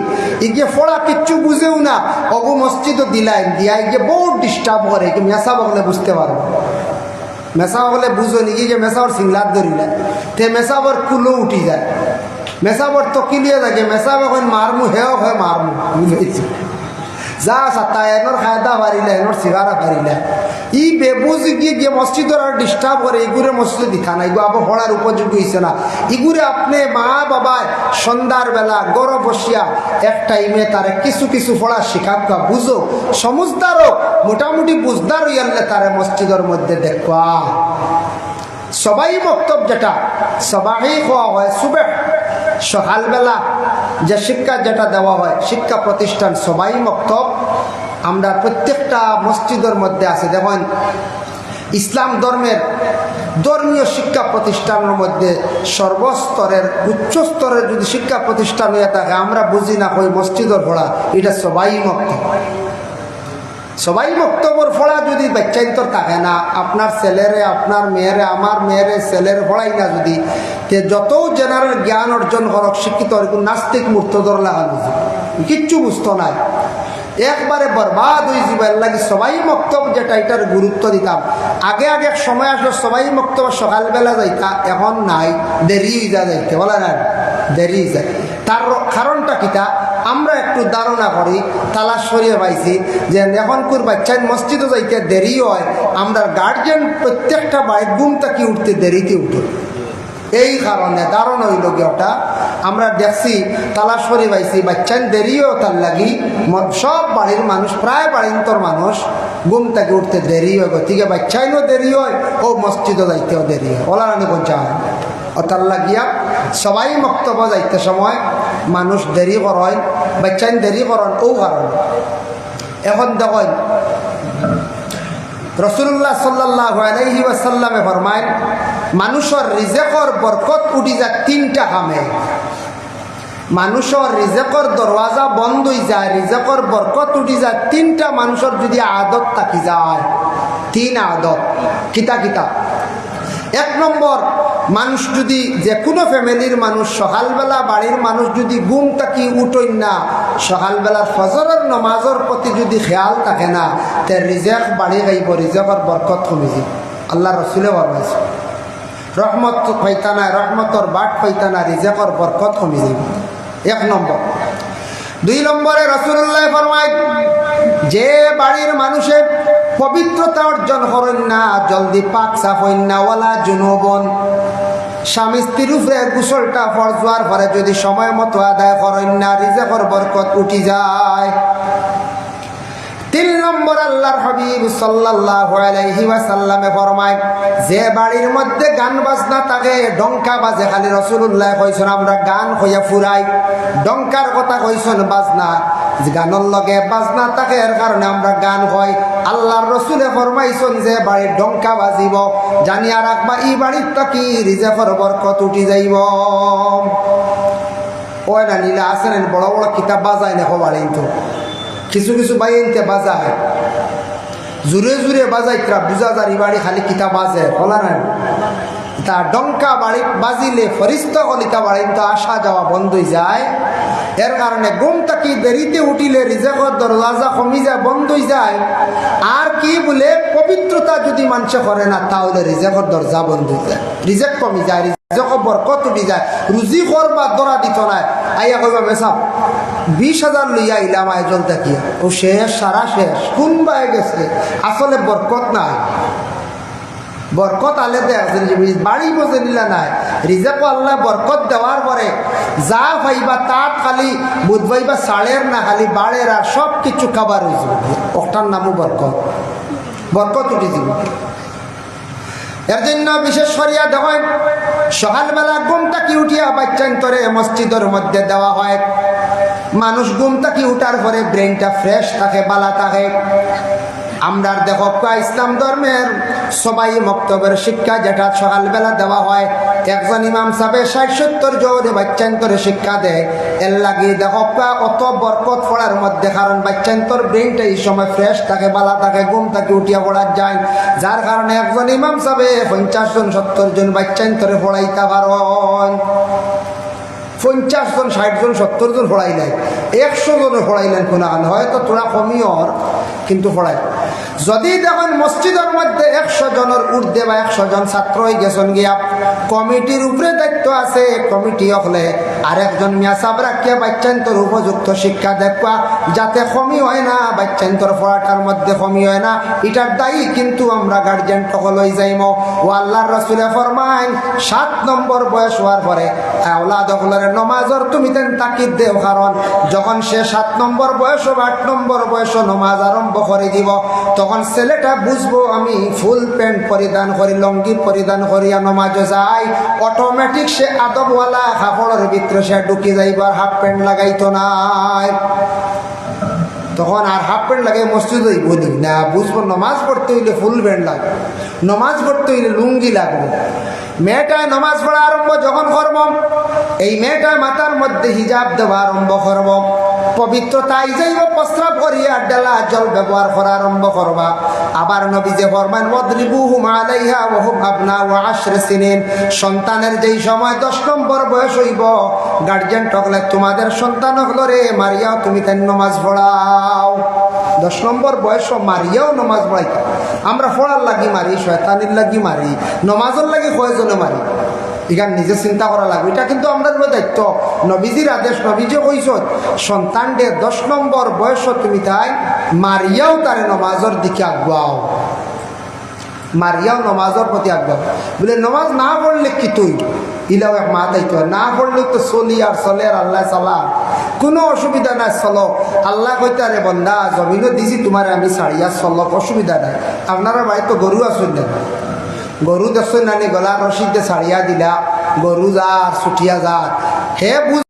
ইগে ফোড়া কিচ্ছু বুঝেও না। অবু মসজিদও দিলাই দিয়া গিয়ে বহুত ডিস্টার্ব করে। মেসা বগলে বুঝতে পারবো, মেসা বগলে বুঝো নাকি যে মেসাওর সিংলার ধরিলে তে মেসাবর কুলো উঠি যায়, মেসাবর তকিলিয়ে থাকে। মেসা এখন মারমু হেও হয় মারমু, বুঝেছি যা সাতা এনর খায়দা পারিলে এনর সিগারা পারিলে ই বেবুজি গিয়ে মসজিদের আর ডিস্টার্ব করে। এগুলো মসজিদে দিখা না, এগুলো আবার পড়ার উপযোগী হয়েছে না। এগুলো আপনি মা বাবার সন্ধ্যার বেলা গড় বসিয়া এক টাইমে তারে কিছু কিছু পড়া শিখাকা বুঝো, সমুজদারও মোটামুটি বুঝদার হইয়ালে তারে মসজিদের মধ্যে দেখবা। সবাই বক্তব্য যেটা সবাই হওয়া হয় সুবে সকালবেলা যে শিক্ষা যেটা দেওয়া হয় শিক্ষা প্রতিষ্ঠান সবাই মক্তব আমরা প্রত্যেকটা মসজিদের মধ্যে আছে। দেখুন ইসলাম ধর্মীয় শিক্ষা প্রতিষ্ঠানের মধ্যে সর্বস্তরের উচ্চ স্তরের যদি শিক্ষা প্রতিষ্ঠান হয়ে থাকে আমরা বুঝি না কই মসজিদের পড়া, এটা সবাই মক্তব। সবাই বক্তব্যর ফোড়া যদি বাচ্চা বাচ্চাই তো থাকে না, আপনার ছেলেরে আপনার মেয়েরে আমার মেয়েরে ছেলের পড়াই না যদি তে যত জেনারেল জ্ঞান অর্জন করক শিক্ষিত নাস্তিক মূর্ত ধর লাগানো কিচ্ছু বুঝতো নাই, একবারে বরবাদ হয়ে যাবার লাগে। সবাই মক্তব যেটা এটার গুরুত্ব দিতাম, আগে আগে এক সময় আসলে সবাই মক্তব সকালবেলা যাইতা, এখন নাই, দেরি হয়ে যা যাইতে বলা না, দেরি হয়ে যায়। তার কারণটা কিতা আমরা একটু ধারণা করি, তালাশ সরিয়ে পাইছি যে এখনকার বাচ্চার মসজিদও যাইতে দেরি হয়, আমরা গার্জিয়ান প্রত্যেকটা বাড়ির ঘুম থেকে উঠতে দেরিতে উঠে। এই কারণে ধারণা হইল কি ওটা আমরা দেখছি তালাশ করে পাইছি বাচ্চান দেরিও তার লাগি সব বাড়ির মানুষ, প্রায় বাড়িন্তর মানুষ ঘুম থেকে উঠতে দেরি হয়, গতিকে বাচ্চাইনও দেরি হয় ও মসজিদও যাইতেও দেরি হয়, ওলারানি পঞ্চায়েত ও তার লাগিয়া সবাই বক্তব্য যাইতে সময় মানুষ দেরি করেন, বাচ্চাইন দেরি করেন ও কারণ। এখন দেখেন রাসূলুল্লাহ সাল্লাল্লাহু আলাইহি ওয়াসাল্লামে ফরমায় মানুষের রিজেকর বরকত উঠি যায় তিনটা কামে। মানুষের রিজেকর দরওয়াজা বন্ধ হয়ে যায়, রিজেকর বরকত উঠি যায় তিনটা মানুষের যদি আদত থাকি যায়, তিন আদত কিতা কিতা। এক নম্বর, মানুষ যদি যে কোনো ফ্যামিলির মানুষ সকালবেলা বাড়ির মানুষ যদি ঘুম থাকি উঠই না, সকালবেলার ফজরের নমাজের প্রতি যদি খেয়াল থাকে না, তে রিজেক বাড়ি গাইব, রিজেকর বরকত কমে যাব। আল্লাহ রসুলে বলছে রহমত পাইতা না, রহমতর বাট পাইতা না, রিজেকর বরকত কমে যাব। এক নম্বর। দুই নম্বরে রাসূলুল্লাহ ফরমায় যে বাড়ির মানুষের পবিত্রতা অর্জন করেন না, জলদি পাক সাফ হইন না, ওয়ালা জুনুবন, স্বামী স্ত্রীর উপরে গোসলটা ফরজ হওয়ার পরে যদি সময় মতো আদায় করেন না, রিজেকর বরকত উঠি যায়। তিন নম্বর, আল্লাহর হাবিব সাল্লাল্লাহু আলাইহি ওয়াসাল্লামে ফরমায় যে বাড়ির মধ্যে গান বাজনা থাকে, ডঙ্কা বাজে, খালি রাসূলুল্লাহ কইছেন আমরা গান হইয়া ফুরাই, ডঙ্কার কথা কইছেন বাজনা, গানের লগে বাজনা থাকে এর কারণে আমরা গান হয়। আল্লাহর রসুলে ফরমাইছেন যে বাড়ির ডঙ্কা বাজিব, জানিয়া রাখবা এই বাড়ির থাকি রিজেকর বরকত উঠি যাইব। ওই না নিলে আসেন বড় বড় কিতাব বাজায় না বাড়ি, তো কিছু কিছু বাইনতে বাজায়, জুড়ে জুড়ে বাজাইতরা বুঝা যায় বাড়ি খালি কিতাব বাজে বলা না। তা ডঙ্কা বাড়ি বাজিলে ফরিস্তা কলিতা বাড়ি তো আসা যাওয়া বন্ধ হয়ে যায়। এর কারণে ঘুম থাকি দেরিতে উঠিলে রিজেকর দরওয়াজা কমি যায়, বন্ধ হয়ে যায়। আর কি বলে পবিত্রতা যদি মানুষে করে না, তাহলে রিজেকর দরজা বন্ধ হয়ে যায়, রিজেক কমি যায়, রিজেকর বরকত উঠি যায়। রুজি করবা দরা দিত না, আইয়া কইবা মেসাব 20,000 লইয়া আইলাম আয়োজন থাকিয়া, ও শেষ, সারা শেষ, কোন বাই গেছে, আসলে বরকত নাই। বরকত আলে দেয় বাড়ি বসে নিলা নাই, রিজেক আল্লাহ বরকত দেওয়ার পরে যা পাইবা তাত খালি বুধবাইবা সাড়ের না, খালি বাড়ের, আর সব কিছু খাবার হয়ে যাবে, ওটার নামও বরকত, বরকত উঠে যাবে। এর জন্য বিশেষ করিয়া দেখেন সকালবেলা ঘুম থাকি উঠিয়া বাচ্চান্তরে মসজিদের মধ্যে দেওয়া হয়। মানুষ ঘুম থাকি উঠার পরে ব্রেনটা ফ্রেশ থাকে, বালা থাকে। আমরা দেখো ইসলাম ধর্মের সবাই মক্তবের শিক্ষা যেটা সকালবেলা দেওয়া হয়, একজন ইমাম সাহেব 60-70 জন বাচ্চান্তরে শিক্ষা দেয়। এর লাগে দেখো অত বরকত পড়ার মধ্যে, কারণ বাচ্চান্তর ব্রেনটা এই সময় ফ্রেশ থাকে, বালা থাকে, ঘুম থেকে উঠিয়া পড়ার যায়, যার কারণে একজন ইমাম সাহেব 50 জন 70 জন বাচ্চান্তরে পড়াইতে পারেন। 50 জন 60 জন 70 জন পড়াইলেন, 100 জনে পড়াইলেন, কোন হয়তো তোরা কমিওর কিন্তু পড়াই। যদি দেখেন মসজিদের মধ্যে 100 জনের ঊর্ধ্বে বা 100 জন ছাত্র হয়ে গেছেন গিয়া, কমিটির উপরে দায়িত্ব আছে, কমিটি হলে আরেকজন মিয়া সাহেব রাখিয়া বাচ্চান্তর উপযুক্ত শিক্ষা দেখবা, যাতে কমি হয় না, বাচ্চান্তর পড়াটার মধ্যে কমি হয় না, এটার দায়ী কিন্তু আমরা গার্জেন টকল হয়ে যাইম। ও আল্লাহর রাসূলে ফরমায় 7 নম্বর বয়স হওয়ার পরে আওলাদ হলের নমাজর তুমি তেন তাকিদ দেও, কারণ যখন সে 7 নম্বর বয়স বা 8 নম্বর বয়স নমাজ আরম্ভ করে দিব, তখন ছেলেটা বুঝবো আমি ফুল প্যান্ট পরিধান করি, লঙ্গি পরিধান করিয়া নমাজে যাই, অটোমেটিক সে আদবওয়ালা কাপড়ের ভিতরে সে ঢুকে যাইব, আর হাফ প্যান্ট লাগাইতো নাই। তখন আর হাফ প্যান্ট লাগাই মসজিদ হইব না, বুঝবো নমাজ পড়তে হইলে ফুল প্যান্ট লাগবে, নমাজ পড়তে হইলে লুঙ্গি লাগবে। মেয়েটায় নমাজ পড়া আরম্ভ যখন করব, এই মেয়েটা মাথার মধ্যে হিজাব দেওয়া আরম্ভ করব, পবিত্রতাই যাইব প্রস্রাব করিয়া ডালা জল ব্যবহার করা আরম্ভ করবা। আবার নবী যে ফরমান ওয়াদরিবুহুম আলাইহা ওয়া হুম আবনাউ 10 সিনিন, সন্তানের যেই সময় 10 নম্বর বয়স হইব গার্জিয়ান টকলে তোমাদের সন্তান হলরে মারিয়াও তুমি তাই নামাজ পড়াও। 10 নম্বর বয়স মারিয়াও নামাজ পড়াইতা। আমরা পড়ার লাগি মারি, শয়তানির লাগি মারি, নমাজের লাগি কয়জনে মারি, এখানে নিজে চিন্তা করা লাগবে। এটা কিন্তু আমরা দায়িত্ব, নবীজির আদেশ। নবীজি কইস সন্তানকে 10 নম্বর বয়স তুমি তাই মারিয়াও তারে নমাজের দিকে আগুয়াও, মারিয়াও নমাজের প্রতি আগুয়াও। বলে নমাজ না পড়লে কি তুই ইলাও এক মা দায়িত্ব, না পড়লে তো চলি আর চলে আর আল্লাহ চালা, কোনো অসুবিধা নাই, চলো। আল্লাহ কইতে আরে বন্দা জমিনও দিছি তোমার আমি ছাড়িয়া চলো, অসুবিধা নাই। আপনারা বাড়ি তো গরু আসুন না, গরু দেখছেন নানি গলা রশিদে ছাড়িয়া দিলা, গরু যার ছুটিয়া যার হে